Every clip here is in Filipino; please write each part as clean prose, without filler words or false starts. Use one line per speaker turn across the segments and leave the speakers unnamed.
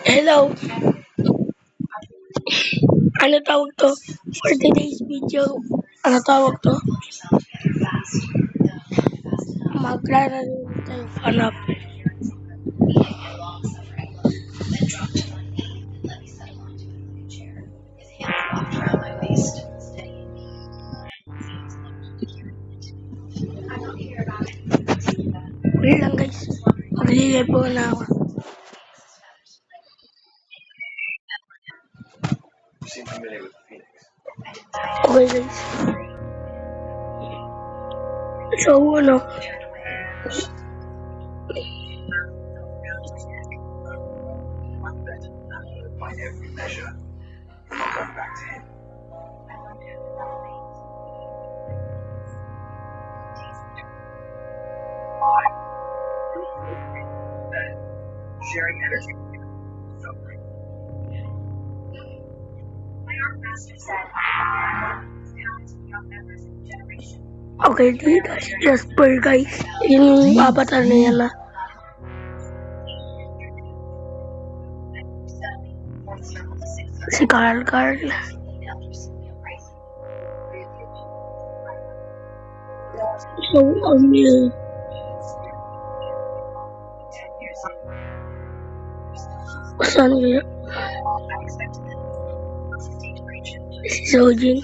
Hello, ano tawag to? For today's video, ano tawag to? Maglalaro tayo hanap. Wait lang guys, maglilay po na ako. Okay guys. So ano,
sharing energy.
okay dito si Jasper guys. Yun yung avatar na yan na. Si Carl. So, saan kaya? Si Sojin.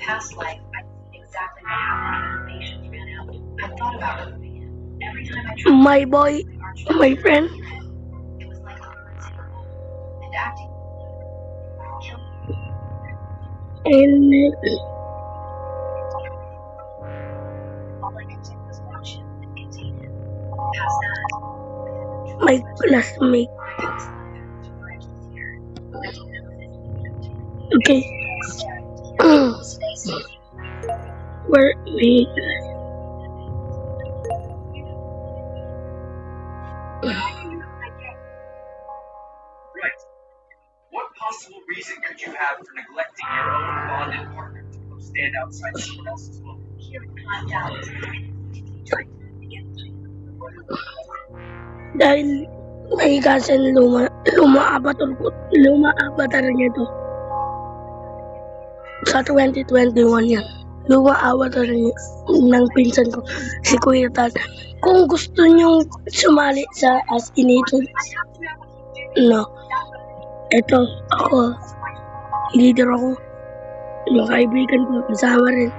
Past life, I exactly what happened. Patience ran out. I thought about moving in. Every time I tried,
My boy, my friend.
it was like and acting.
And
All I could do was watch him and contain him. Past that,
my classmate. Okay. Where we
Right. What possible reason could you have for neglecting your own bonded partner to go stand outside someone else's home? Here we climbed out.
dahil may kasan luma avatar niya to. Sa 2021 yan. Luma avatar niya ng pinsan ko, si Kuya Tad. Kung gusto nyo sumali sa As Inator, no. Eto, ako, leader ako. Yung kaibigan ko, kasama rin.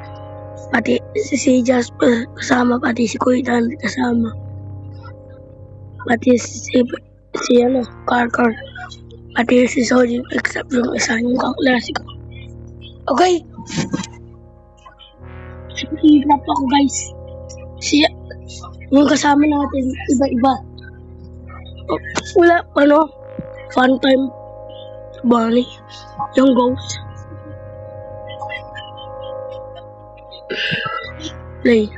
Pati si Jasper, kasama. Pati si Kuya Tad, kasama. Pati si Carl. Pati si Soji, except yung isa yung kaklase ko. Okay. Hirap ako guys. Yung kasama natin, iba-iba. Wala, fun time. Bunny. Yung ghost. Play.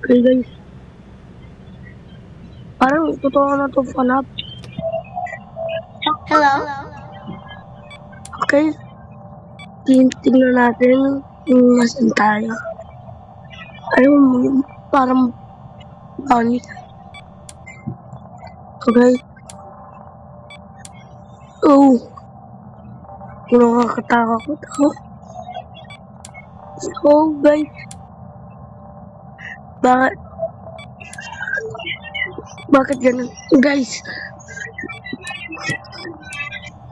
Okay guys. Parang totoo na to fanap.
Hello?
Okay. Tingnan natin yung nasan tayo. Ayun, parang bunny. Okay. Oh. Nakakatakot ako. So guys. Bakit ganun? Guys.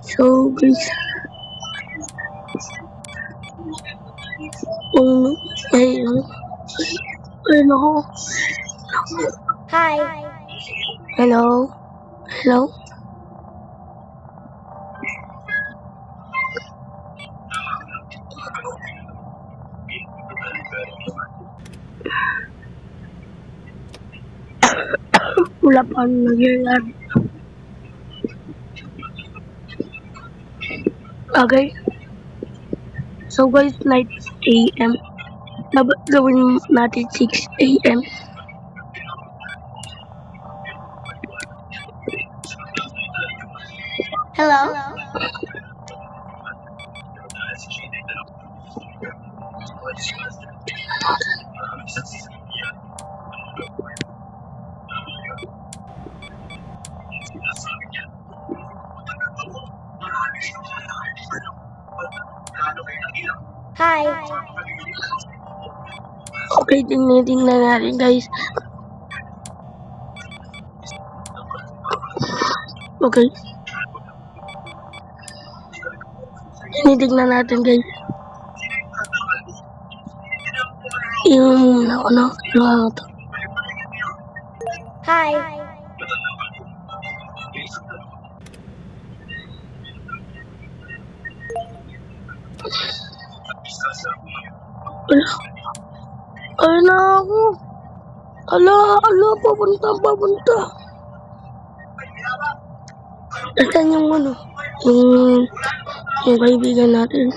So guys. Ayun ako.
Hi.
Hello? Wala pa nangyayari. Okay. So guys, 9 AM. Dapat gawin natin 6 AM.
Hello? Hi.
Okay, tingnan natin guys. Okay. Tinitignan natin guys. Yung ano to.
Hi.
Ala. Ay na ako. Ala, papunta. Asan yung ano? Yung kaibigan natin.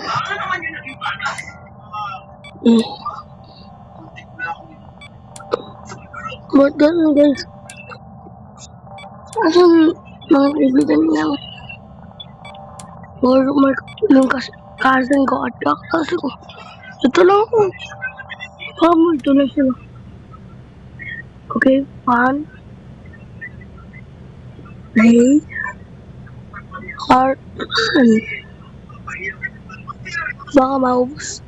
Ba't ganun guys? Asan mga kaibigan niya? Or yung cousin ko at kaklase ko. Ito lang ako. Ito lang sila. Okay, 1, 3, heart, baka maubos.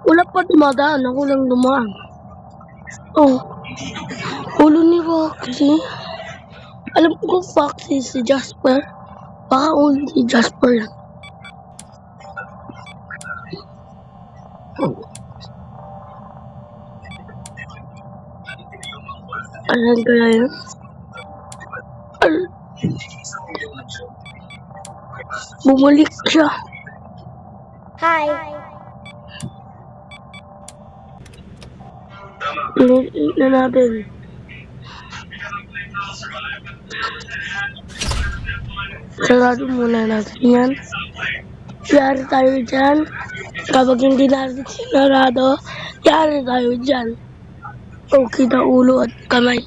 Wala pa dumadaan, ako lang dumaan. Oh, ulo ni Foxy. Alam ko Foxy si Jasper. Baka ulo ni Jasper yan. Ayan kaya yun? Bumalik siya.
Hi.
Tingnan natin. Sarado muna natin yan. Yari tayo dyan. Kapag hindi natin sinarado, yari tayo dyan. Okay na ulo at kamay.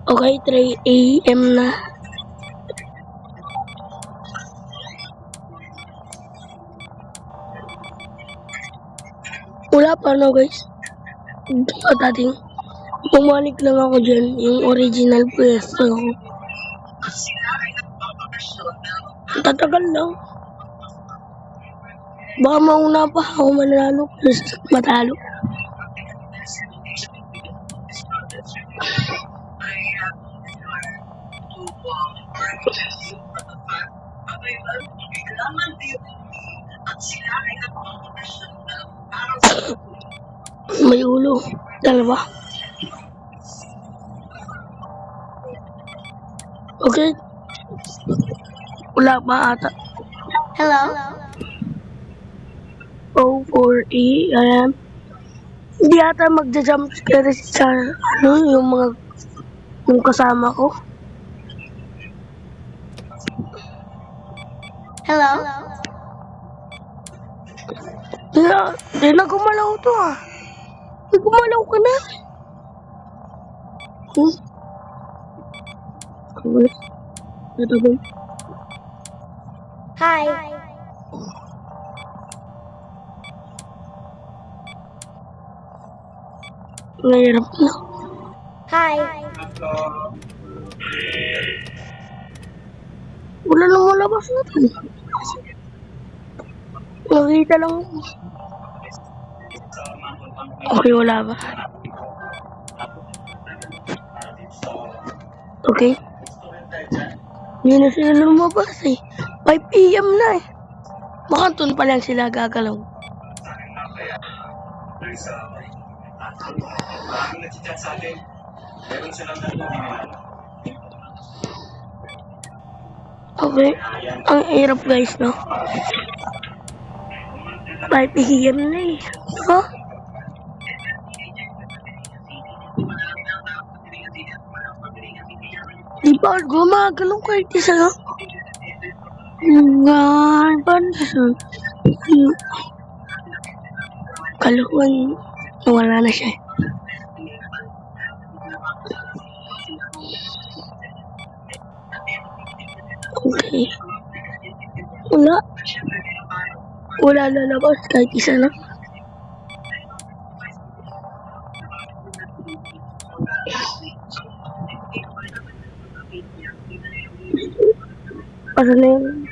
Okay, 3 AM na. Wala pa no guys. At ating bumalik lang ako dyan. Yung original pwesto ko. Tatagal lang. Baka mauna pa ako manalo. Matalo. May ulo. Dalawa. Okay. Wala pa ata.
Hello.
O4E. Ayan. Hindi ata magja-jump scare sa yung kasama ko.
Hello.
Di na gumalaw to ah. Di gumalaw ka na. Ito ba?
Hi.
Nahirap na.
Hi.
Wala nang malabas natin. Nakita lang. Okay, wala ba? Okay. Hindi na sila lumabas eh. 5 PM na eh. Baka doon pa lang sila gagalaw. Okay. Ang hirap guys, no? 5 PM na eh. Ha? Di ba gumagalaw kahit isa lang? Kalukuhan. Wala na siya. Okay. Wala. Wala lalabas kahit isa lang. Ano na yun?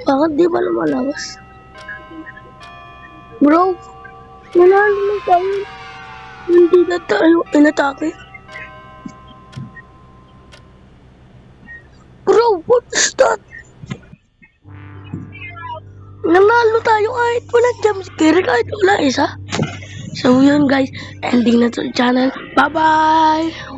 Bakit di ba lumalabas? Bro, nanalo na tayo. Hindi na tayo inatake. Bro, what is that? Nanalo tayo kahit wala jumpscare, kahit wala isa. So yun guys, ending na to the channel. Bye-bye!